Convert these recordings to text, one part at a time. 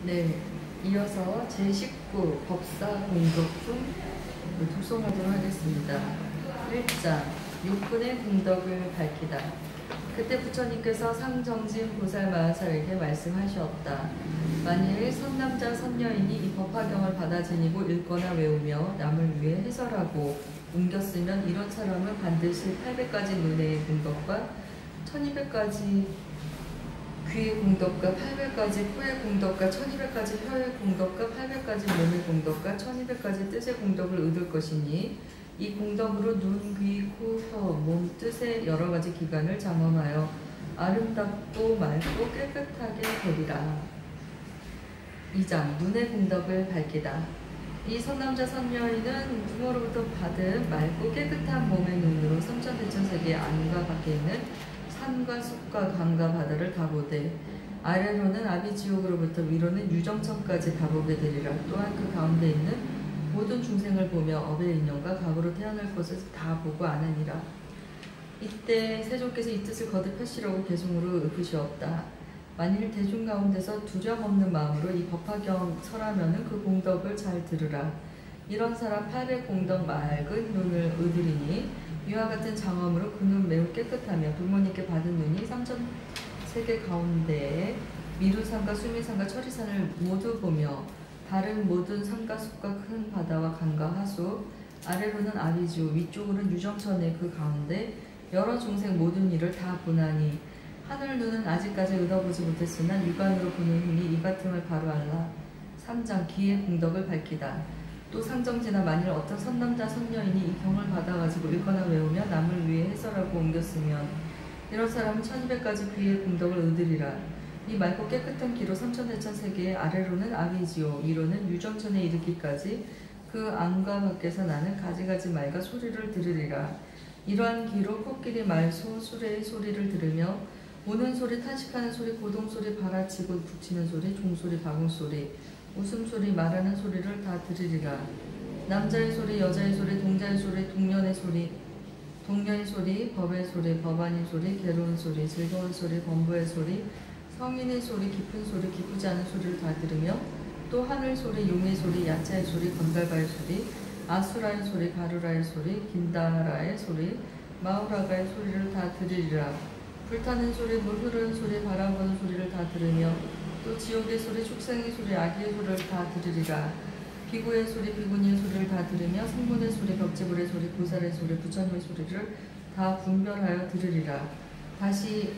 네, 이어서 제19 법사 공덕품 독송하도록 하겠습니다. 1장 육군의 공덕을 밝히다. 그때 부처님께서 상정진 보살마하사에게 말씀하셨다. 만일 선남자 선녀인이 이 법화경을 받아 지니고 읽거나 외우며 남을 위해 해설하고 옮겼으면 이런 사람은 반드시 800가지 눈의 공덕과 1200가지 귀의 공덕과 800가지 코의 공덕과 1200가지 혀의 공덕과 800가지 몸의 공덕과 1200가지 뜻의 공덕을 얻을 것이니 이 공덕으로 눈, 귀, 코, 혀, 몸, 뜻의 여러 가지 기관을 장엄하여 아름답고 맑고 깨끗하게 되리라. 2장 눈의 공덕을 밝히다. 이 선남자 선녀인은 부모로부터 받은 맑고 깨끗한 몸의 눈으로 삼천대천세계의 안과 밖에 있는 산과 숲과 강과 바다를 다 보되 아래로는 아비지옥으로부터 위로는 유정천까지 다 보게 되리라. 또한 그 가운데 있는 모든 중생을 보며 업의 인연과 각으로 태어날 것을 다 보고 아느니라. 이때 세존께서 이 뜻을 거듭하시려고 개송으로 읊으시었다. 만일 대중 가운데서 두려움없는 마음으로 이 법화경 설하면은 그 공덕을 잘 들으라. 이런 사람 800공덕 맑은 눈을 얻으리니 이와 같은 장엄으로 그 눈 매우 깨끗하며 부모님께 받은 눈이 삼천세계 가운데에 미루산과 수미산과 철이산을 모두 보며 다른 모든 산과 숲과 큰 바다와 강과 하수 아래로는 아비지옥 위쪽으로는 유정천의 그 가운데 여러 중생 모든 일을 다 보나니 하늘 눈은 아직까지 얻어보지 못했으나 육안으로 보는 힘이 이 같음을 바로 알라. 3장 귀의 공덕을 밝히다. 또 상정지나 만일 어떤 선남자 선녀인이 이 경을 받아가지고 읽거나 외우며 남을 위해 해설하고 옮겼으면 이런 사람은 1200가지 귀의 공덕을 얻으리라. 이 맑고 깨끗한 귀로 삼천대천세계의 아래로는 아비지옥 위로는 유정천에 이르기까지 그 안과 밖에서 나는 가지가지 말과 소리를 들으리라. 이러한 귀로 코끼리 말, 소, 수레의 소리를 들으며 우는 소리, 탄식하는 소리, 고동소리, 발아치고 북치는 소리, 종소리, 바궁소리, 웃음소리, 말하는 소리를 다 들으리라. 남자의 소리, 여자의 소리, 동자의 소리, 동년의 소리, 동년의 소리, 법의 소리, 법안의 소리, 괴로운 소리, 즐거운 소리, 범부의 소리, 성인의 소리, 깊은 소리, 기쁘지 않은 소리를 다 들으며 또 하늘 소리, 용의 소리, 야차의 소리, 건달바의 소리, 아수라의 소리, 가루라의 소리, 긴다라의 소리, 마우라가의 소리를 다 들으리라. 불타는 소리, 물 흐르는 소리, 바람 부는 소리를 다 들으며 또 지옥의 소리, 축생의 소리, 악의 소리를 다 들으리라. 비구의 소리, 비구니의 소리를 다 들으며 성문의 소리, 벽지불의 소리, 보살의 소리, 부처님의 소리를 다 분별하여 들으리라. 다시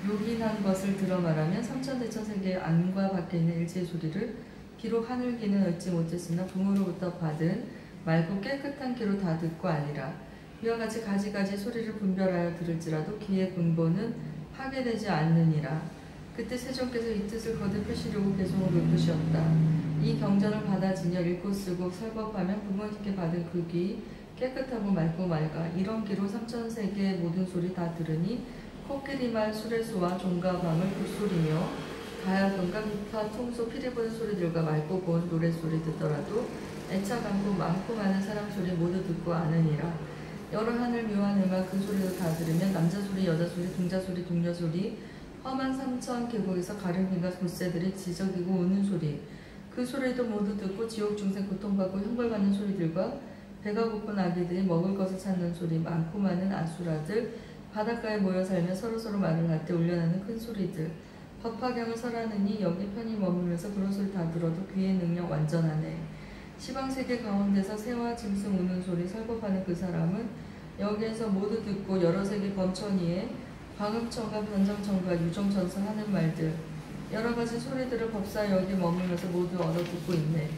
요긴한 것을 들어 말하면 삼천대천세계의 안과 밖에 있는 일체의 소리를 비록 하늘 귀는 얻지 못했으나 부모로부터 받은 맑고 깨끗한 귀로 다 듣고 아니라. 이와 같이 가지가지 소리를 분별하여 들을지라도 귀의 근본은 파괴되지 않느니라. 그때 세존께서 이 뜻을 거듭하시려고 개송으로 읊으시었다. 이 경전을 받아지며 읽고 쓰고 설법하면 부모님께 받은 그 귀 깨끗하고 맑고 맑아 이런 귀로 삼천세계의 모든 소리 다 들으니 코끼리말, 수레소와 종과 밤을 굿소리며 가야금과 비파, 통소, 피리 부는 소리들과 맑고 고운 노랫소리 듣더라도 애착 않고 많고 많은 사람 소리 모두 듣고 아느니라. 여러 하늘 묘한 음악 그 소리도 다 들으면 남자 소리, 여자 소리, 동자 소리, 동녀 소리, 험한 삼천 계곡에서 가르비가 돌새들이 지저귀고 우는 소리 그 소리도 모두 듣고 지옥 중생 고통받고 형벌받는 소리들과 배가 고픈 아기들이 먹을 것을 찾는 소리 많고 많은 아수라들 바닷가에 모여 살며 서로서로 말을 할 때 울려나는 큰 소리들 법화경을 설하느니 여기 편히 머물면서 그런 소리 다 들어도 귀의 능력 완전하네. 시방세계 가운데서 새와 짐승 우는 소리 설법하는 그 사람은 여기에서 모두 듣고 여러 세계 번천위에 광음천과 변정천과 유정천서 하는 말들 여러 가지 소리들을 법사 여기 머물면서 모두 얻어 듣고 있네.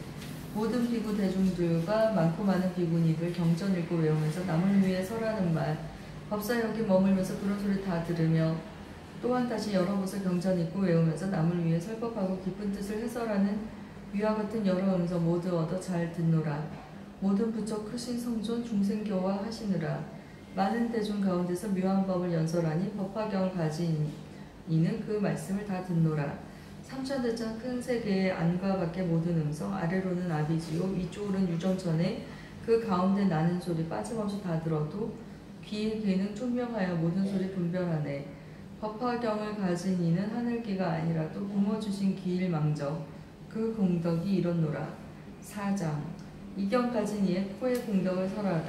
모든 비구 대중들과 많고 많은 비구니들 경전 읽고 외우면서 남을 위해 설하는 말 법사 여기 머물면서 그런 소리 다 들으며 또한 다시 여러 곳을 경전 읽고 외우면서 남을 위해 설법하고 깊은 뜻을 해설하는 위와 같은 여러 음성 모두 얻어 잘 듣노라. 모든 부처 크신 성존 중생교화 하시느라. 많은 대중 가운데서 묘한 법을 연설하니 법화경을 가진 이는 그 말씀을 다 듣노라. 삼천대천 큰 세계의 안과 밖의 모든 음성 아래로는 아비지옥 위쪽으로는 유정천에 그 가운데 나는 소리 빠짐없이 다 들어도 귀의 귀는 총명하여 모든 소리 분별하네. 법화경을 가진 이는 하늘귀가 아니라 또 부모 주신 귀일망정 그 공덕이 이렇노라. 4장 이경 가진 이의 코의 공덕을 설하다.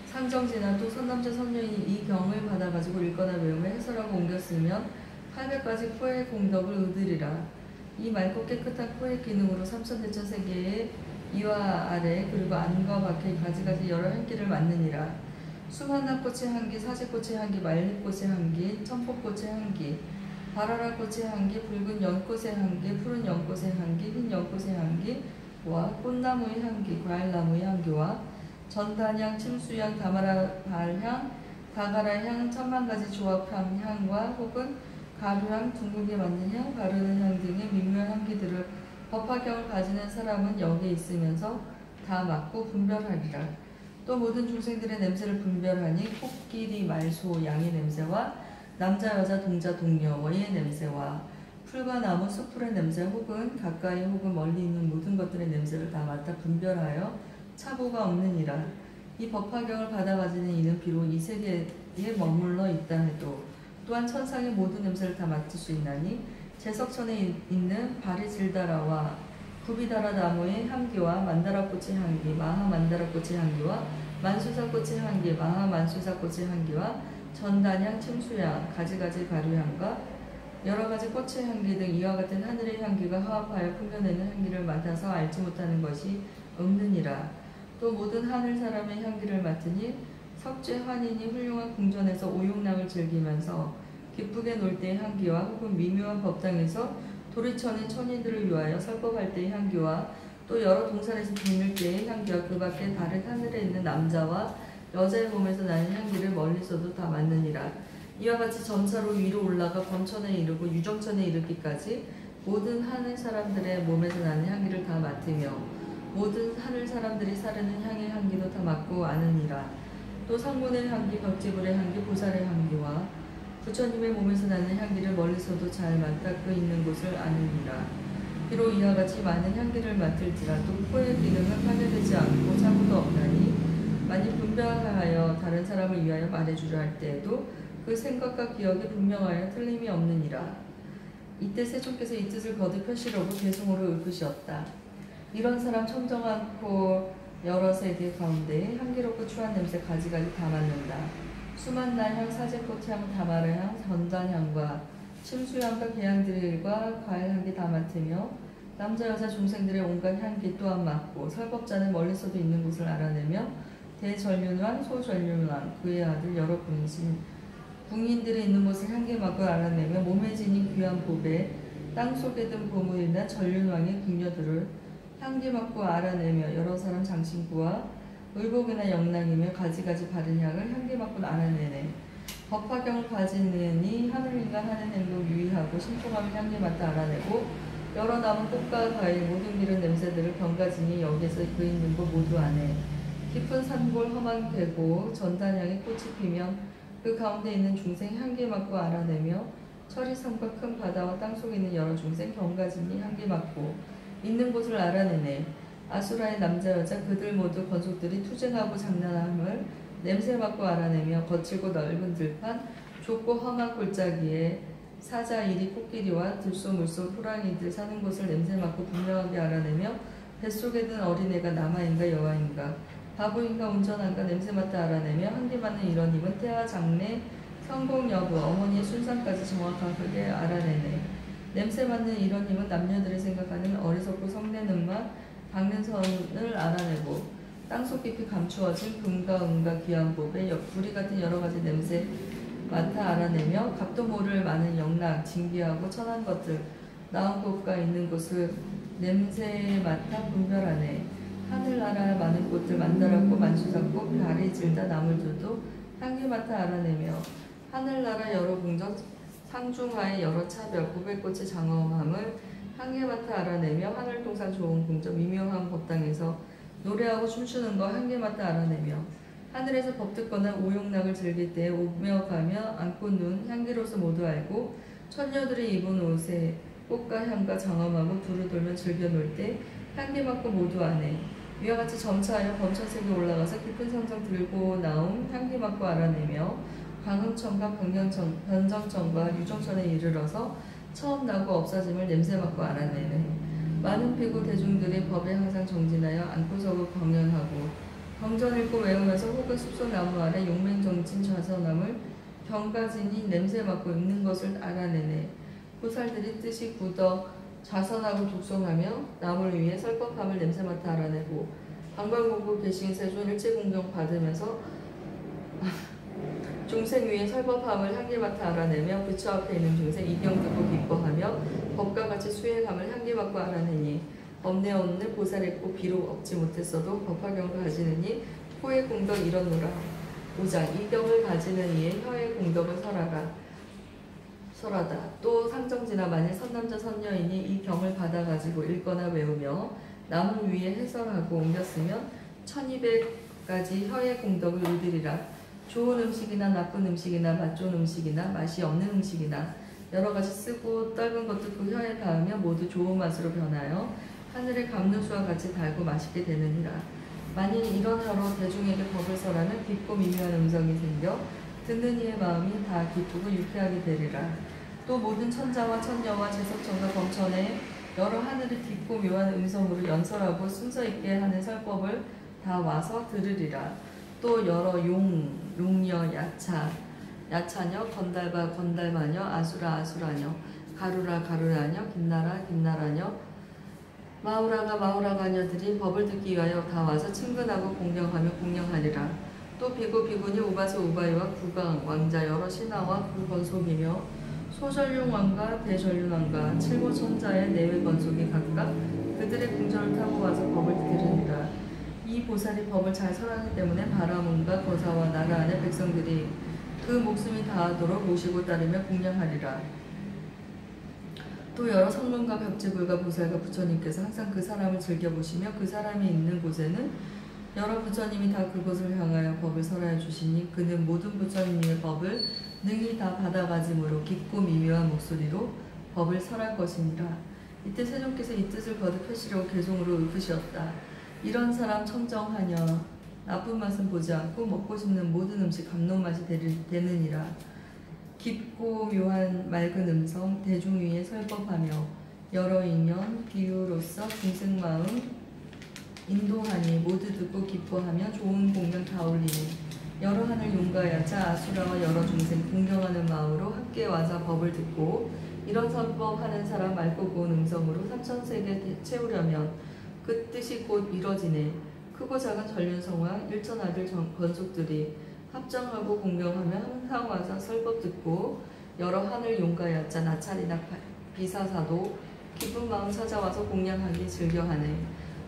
상정지나 또 선남자 선녀인이 이 경을 받아가지고 읽거나 외우며 해설하고 옮겨 쓰면 800가지 코의 공덕을 얻으리라. 이 맑고 깨끗한 코의 기능으로 삼천대천 세계의 이와 아래 그리고 안과 밖에 가지가지 여러 향기를 맡느니라. 수만나꽃의 향기, 사제꽃의 향기, 말잎꽃의 향기, 천포꽃의 향기, 바라라꽃의 향기, 붉은 연꽃의 향기, 푸른 연꽃의 향기, 흰 연꽃의 향기와 꽃나무의 향기, 과일나무의 향기와 전단향, 침수향, 다마라 발향, 다가라향, 천만가지 조합한 향과 혹은 가루향, 둥글게 만든 향, 바르는 향 등의 미묘한 향기들을 법화경을 가지는 사람은 여기에 있으면서 다 맡고 분별하리라. 또 모든 중생들의 냄새를 분별하니 코끼리, 말, 소, 양의 냄새와 남자, 여자, 동자, 동녀의 냄새와 풀과 나무, 숲풀의 냄새 혹은 가까이 혹은 멀리 있는 모든 것들의 냄새를 다 맡아 분별하여 차고가 없느니라. 이 법화경을 받아가지는 이는 비록 이 세계에 머물러 있다 해도 또한 천상의 모든 냄새를 다 맡을 수 있나니 제석천에 있는 바리질다라와 구비다라 나무의 향기와 만다라꽃의 향기, 마하만다라꽃의 향기와 만수사꽃의 향기, 마하만수사꽃의 향기와 전단향, 침수향, 가지가지 가루향과 여러가지 꽃의 향기 등 이와 같은 하늘의 향기가 화합하여 풍겨내는 향기를 맡아서 알지 못하는 것이 없느니라. 또 모든 하늘 사람의 향기를 맡으니 석죄 환인이 훌륭한 궁전에서 오용락을 즐기면서 기쁘게 놀 때의 향기와 혹은 미묘한 법당에서 도리천의 천인들을 위하여 설법할 때의 향기와 또 여러 동산에서 비밀 때의 향기와 그 밖에 다른 하늘에 있는 남자와 여자의 몸에서 나는 향기를 멀리서도 다 맡느니라. 이와 같이 점차로 위로 올라가 범천에 이르고 유정천에 이르기까지 모든 하늘 사람들의 몸에서 나는 향기를 다 맡으며 모든 하늘 사람들이 사르는 향의 향기도 다 맡고 아느니라. 또 성문의 향기, 벽지불의 향기, 보살의 향기와 부처님의 몸에서 나는 향기를 멀리서도 잘 맡아 그 있는 곳을 아느니라. 비록 이와 같이 많은 향기를 맡을지라도 코의 기능은 파괴되지 않고 사고도 없나니 만일 분별하여 다른 사람을 위하여 말해주려 할 때에도 그 생각과 기억이 분명하여 틀림이 없느니라. 이때 세존께서 이 뜻을 거듭 펴시려고 개송으로 읊으시었다. 이런 사람 청정한 코 여러 세계 가운데 향기롭고 추한 냄새 가지가지 다 맡는다. 수만나향, 사제꽃향, 다마라향, 전단향과 침수향과 계향들과 과일향기 다 맡으며 남자 여자 중생들의 온갖 향기 또한 맡고 설법자는 멀리서도 있는 곳을 알아내며 대전륜왕, 소전륜왕, 그의 아들 여러 분이신 궁인들이 있는 곳을 향기 맡고 알아내며 몸에 지닌 귀한 보배, 땅속에 든 보물이나 전륜왕의 궁녀들을 향기 맡고 알아내며 여러 사람 장신구와 의복이나 영랑이며 가지가지 바른 향을 향기 맡고 알아내네. 법화경을 가지느니 하늘인간 하는 행동 유의하고 신통함을 향기 맡아 알아내고 여러 나무 꽃과 과일 모든 기른 냄새들을 병가지니 여기에서 그 있는 곳 모두 아네. 깊은 산골 험한 계곡 전단향의 꽃이 피면 그 가운데 있는 중생 향기 맡고 알아내며 철이산과 큰 바다와 땅속에 있는 여러 중생 병가지니 향기 맡고 있는 곳을 알아내네. 아수라의 남자 여자 그들 모두 권속들이 투쟁하고 장난함을 냄새 맡고 알아내며 거칠고 넓은 들판 좁고 험한 골짜기에 사자 이리 코끼리와 들소 물소 호랑이들 사는 곳을 냄새 맡고 분명하게 알아내며 뱃속에 든 어린애가 남아인가 여아인가 바보인가 운전한가 냄새 맡아 알아내며 향기 맡는 이런 힘은 태아 장래 성공 여부 어머니의 순산까지 정확하게 알아내네. 냄새 맡는 이런 힘은 남녀들이 생각하는 어리석고 성내는 맛 박는 선을 알아내고 땅속 깊이 감추어진 금과 은과 귀한 보배 불이 같은 여러 가지 냄새 맡아 알아내며 값도 모를 많은 영락 진귀하고 천한 것들 나온 곳과 있는 곳을 냄새 맡아 분별하네. 하늘나라 많은 꽃들 만다라꽃 만수사꽃 바리질다 나물들도 향기 맡아 알아내며 하늘나라 여러 궁전 상중하의 여러 차별 고백꽃의 장엄함을 향기 맡아 알아내며 하늘동산 좋은 궁전 미묘한 법당에서 노래하고 춤추는 거 향기 맡아 알아내며 하늘에서 법듣거나 오용락을 즐길 때 오며 가며 안고 눈 향기로서 모두 알고 천녀들이 입은 옷에 꽃과 향과 장엄하고 두루 돌며 즐겨 놀 때 향기 맡고 모두 아네. 위와 같이 점차하여 범천색에 올라가서 깊은 성정 들고 나온 향기 맡고 알아내며 광흥천과 변정천과 유정천에 이르러서 처음 나고 없어짐을 냄새 맡고 알아내네. 많은 피고 대중들이 법에 항상 정진하여 앉고서고 경연하고 경전 읽고 외우면서 혹은 숲소나무 아래 용맹정진 좌선함을 경가진이 냄새 맡고 있는 것을 알아내네. 보살들이 뜻이 굳어 좌선하고 독송하며 남을 위해 설법함을 냄새 맡아 알아내고 방방곡곡 계신 세존 일체 공경 받으면서 중생 위에 설법함을 향기 맡아 알아내며 부처 앞에 있는 중생 이경 듣고 기뻐하며 법과 같이 수행함을 향기 맡고 알아내니 법내없는 보살했고 비록 얻지 못했어도 법화경을 가지느니 코의 공덕 이러노라. 5장 이경을 가지는 이의 혀의 공덕을 설하다. 또 상정지나 만일 선남자 선녀인이 이 경을 받아가지고 읽거나 외우며 남을 위해 해설하고 옮겼으면 1200가지 혀의 공덕을 얻으리라. 좋은 음식이나 나쁜 음식이나 맛 좋은 음식이나 맛이 없는 음식이나 여러 가지 쓰고 떫은 것도 그 혀에 닿으며 모두 좋은 맛으로 변하여 하늘의 감누수와 같이 달고 맛있게 되느니라. 만일 이런 하로 대중에게 법을 설하면 깊고 미묘한 음성이 생겨 듣는 이의 마음이 다 기쁘고 유쾌하게 되리라. 또 모든 천자와 천녀와 제석천과 범천에 여러 하늘의 깊고 묘한 음성으로 연설하고 순서 있게 하는 설법을 다 와서 들으리라. 또 여러 용녀, 야차녀, 건달바, 건달마녀, 아수라, 아수라녀, 가루라, 가루라녀, 김나라, 김나라녀, 마우라가, 마우라가녀들이 법을 듣기 위하여 다 와서 친근하고 공경하며 공경하리라. 또 비구, 비구니, 우바스, 우바이와 구강, 왕자, 여러 신하와 그 건속이며 소전륜 왕과 대전륜 왕과 칠보 천자의 내외 건속이 각각 그들의 궁전을 타고 와서 법을 들으니라. 이 보살이 법을 잘 설하기 때문에 바라문과 거사와 나라 안의 백성들이 그 목숨이 다하도록 모시고 따르며 공양하리라. 또 여러 성문과 벽지불과 보살과 부처님께서 항상 그 사람을 즐겨보시며 그 사람이 있는 곳에는 여러 부처님이 다 그곳을 향하여 법을 설하여 주시니 그는 모든 부처님의 법을 능히 다 받아가짐으로 깊고 미묘한 목소리로 법을 설할 것이니라. 이때 세존께서 이 뜻을 거듭하시려고 개송으로 읊으시었다. 이런 사람 청정하녀 나쁜 맛은 보지 않고 먹고 싶는 모든 음식 감론 맛이 되느니라. 깊고 묘한 맑은 음성 대중 위에 설법하며 여러 인연 비유로서 중생 마음 인도하니 모두 듣고 기뻐하며 좋은 공명 다 올리니 여러 하늘 용과 야차 아수라와 여러 중생 공경하는 마음으로 함께 와서 법을 듣고 이런 설법하는 사람 맑고 고운 음성으로 삼천세계 채우려면 그 뜻이 곧 이뤄지네. 크고 작은 전륜성왕 일천 아들 건속들이 합정하고 공경하며 항상 와서 설법 듣고 여러 하늘 용과 야자 나찰이나 비사사도 기쁜 마음 찾아와서 공양하기 즐겨하네.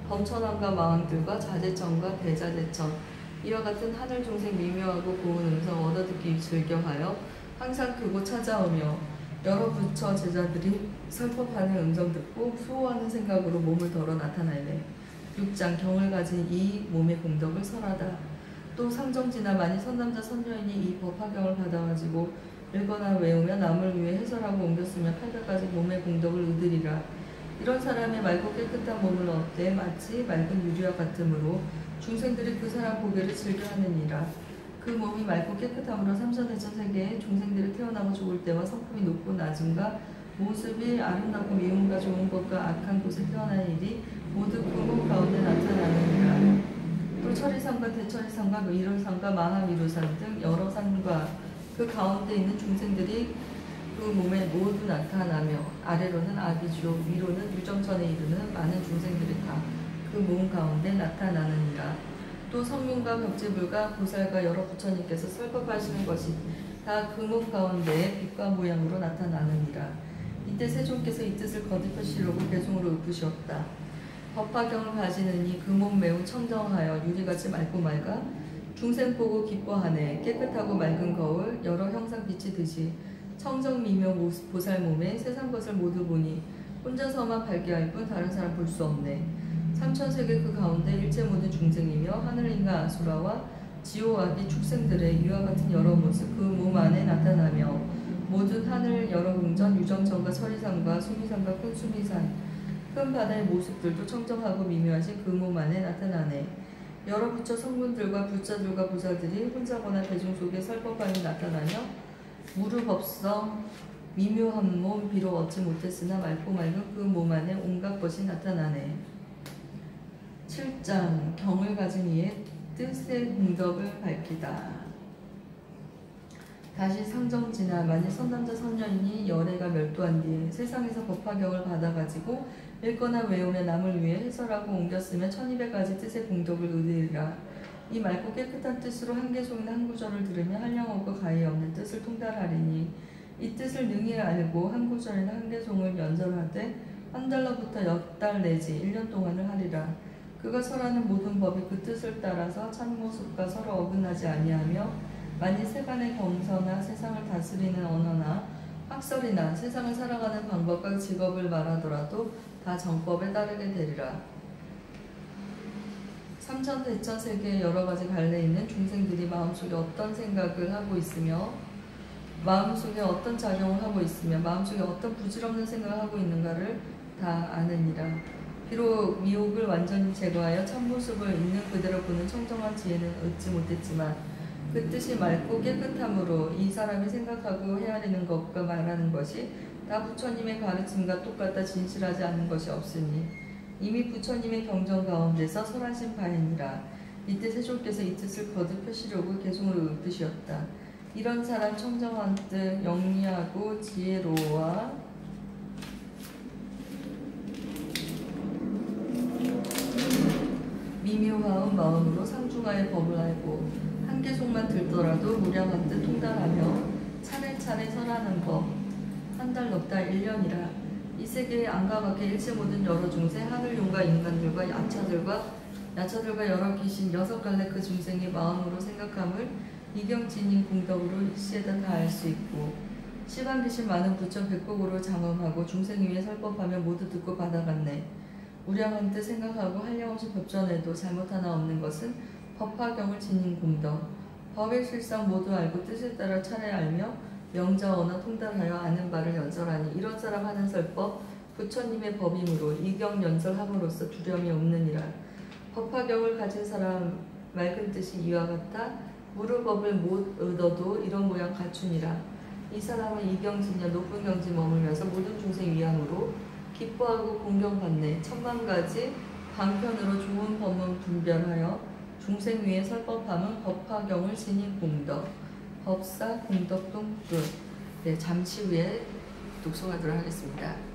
범천왕과 마왕들과 자제천과 대자제천 이와 같은 하늘 중생 미묘하고 고운 음성 얻어듣기 즐겨하여 항상 그곳 찾아오며 여러 부처 제자들이 설법하는 음성 듣고 수호하는 생각으로 몸을 덜어 나타나네. 6장 경을 가진 이 몸의 공덕을 설하다. 또 상정지나 만일 선남자 선녀인이 이 법화경을 받아가지고 읽거나 외우며 남을 위해 해설하고 옮겼으며 800가지 몸의 공덕을 얻으리라. 이런 사람의 맑고 깨끗한 몸을 얻되 마치 맑은 유리와 같으므로 중생들이 그 사람 보기를 즐겨하느니라. 그 몸이 맑고 깨끗함으로 삼천대천 세계에 중생들이 태어나고 죽을 때와 성품이 높고 낮음과 모습이 아름답고 미움과 좋은 것과 악한 곳에 태어난 일이 모두 그 몸 가운데 나타나느니라. 또 천리산과 대천리산과 미륵산과 마하미루산 등 여러 산과 그 가운데 있는 중생들이 그 몸에 모두 나타나며 아래로는 아비지옥 위로는 유정천에 이르는 많은 중생들이 다 그 몸 가운데 나타나느니라. 또 성문과 벽지불과 보살과 여러 부처님께서 설법하시는 것이 다 그 몸 가운데 빛과 모양으로 나타나느니라. 이때 세존께서 이 뜻을 거듭하시려고 개송으로 읊으시었다. 법화경을 가지느니 그 몸 매우 청정하여 유리같이 맑고 맑아 중생 보고 기뻐하네. 깨끗하고 맑은 거울 여러 형상 빛이 듯이 청정 미묘 보살 몸에 세상 것을 모두 보니 혼자서만 밝게 할 뿐 다른 사람 볼 수 없네. 삼천세계 그 가운데 일체 모든 중생이며 하늘인과 아수라와 지오아기 축생들의 이와 같은 여러 모습 그 몸 안에 나타나며 모든 하늘 여러 궁전 유정천과 서리산과 수미산과 큰 수미산 큰 바다의 모습들도 청정하고 미묘하신 그 몸 안에 나타나네. 여러 부처 성분들과 부자들과 보살들이 혼자거나 대중 속에 설법하니 나타나며 무르법성 미묘한 몸 비록 얻지 못했으나 맑고 맑은 그 몸 안에 온갖 것이 나타나네. 7장 경을 가진 이의 뜻의 공덕을 밝히다. 다시 상정지나 만일 선남자 선녀인이 열애가 멸도한 뒤에 세상에서 법화경을 받아가지고 읽거나 외우며 남을 위해 해설하고 옮겼으면 1200가지 뜻의 공덕을 얻으리라. 이 맑고 깨끗한 뜻으로 한 개송이나 한 구절을 들으며 한량없고 가히 없는 뜻을 통달하리니 이 뜻을 능히 알고 한 구절이나 한 개송을 연설하되 한 달러부터 10달 내지 1년 동안을 하리라. 그가 설하는 모든 법이 그 뜻을 따라서 참모습과 서로 어긋나지 아니하며 만일 세간의 경서나 세상을 다스리는 언어나 학설이나 세상을 살아가는 방법과 직업을 말하더라도 다 정법에 따르게 되리라. 삼천대천 세계의 여러가지 갈래 있는 중생들이 마음속에 어떤 생각을 하고 있으며 마음속에 어떤 작용을 하고 있으며 마음속에 어떤 부질없는 생각을 하고 있는가를 다 아느니라. 비록 미혹을 완전히 제거하여 참모습을 있는 그대로 보는 청정한 지혜는 얻지 못했지만 그 뜻이 맑고 깨끗함으로 이 사람이 생각하고 헤아리는 것과 말하는 것이 다 부처님의 가르침과 똑같아 진실하지 않은 것이 없으니 이미 부처님의 경전 가운데서 설하신 바이니라. 이때 세존께서 이 뜻을 거듭 펴시려고 개송을 얻으시었다. 이런 사람 청정한 뜻, 영리하고 지혜로와 미묘한 마음으로 상중하의 법을 알고 한 개송만 들더라도 무량한 뜻 통달하며 차례차례 설하는 법. 한 달, 넉 달, 1년이라. 이 세계에 안과 밖에 일체 모든 여러 중생, 하늘용과 인간들과 야차들과 여러 귀신, 6갈래 그 중생이 마음으로 생각함을 이경진인 공덕으로 일시에다 다 알 수 있고 시방 귀신 많은 부처 백곡으로 장엄하고 중생 위에 설법하며 모두 듣고 받아갔네. 무량한 뜻 생각하고 한량없이 법전에도 잘못 하나 없는 것은 법화경을 지닌 공덕. 법의 실상 모두 알고 뜻에 따라 차례 알며 명자 언어 통달하여 아는 바를 연설하니 이런 사람 하는 설법 부처님의 법이므로 이경 연설함으로써 두려움이 없느니라. 법화경을 가진 사람 맑은 뜻이 이와 같아 무르법을 못 얻어도 이런 모양 갖추니라. 이 사람은 이경진여 높은 경지 머물면서 모든 중생 위함으로 기뻐하고 공경받네. 10,000가지 방편으로 좋은 법문 분별하여 중생 위에 설법함은 법화경을 지닌 공덕. 법사 공덕동 끝. 네, 잠시 후에 독송하도록 하겠습니다.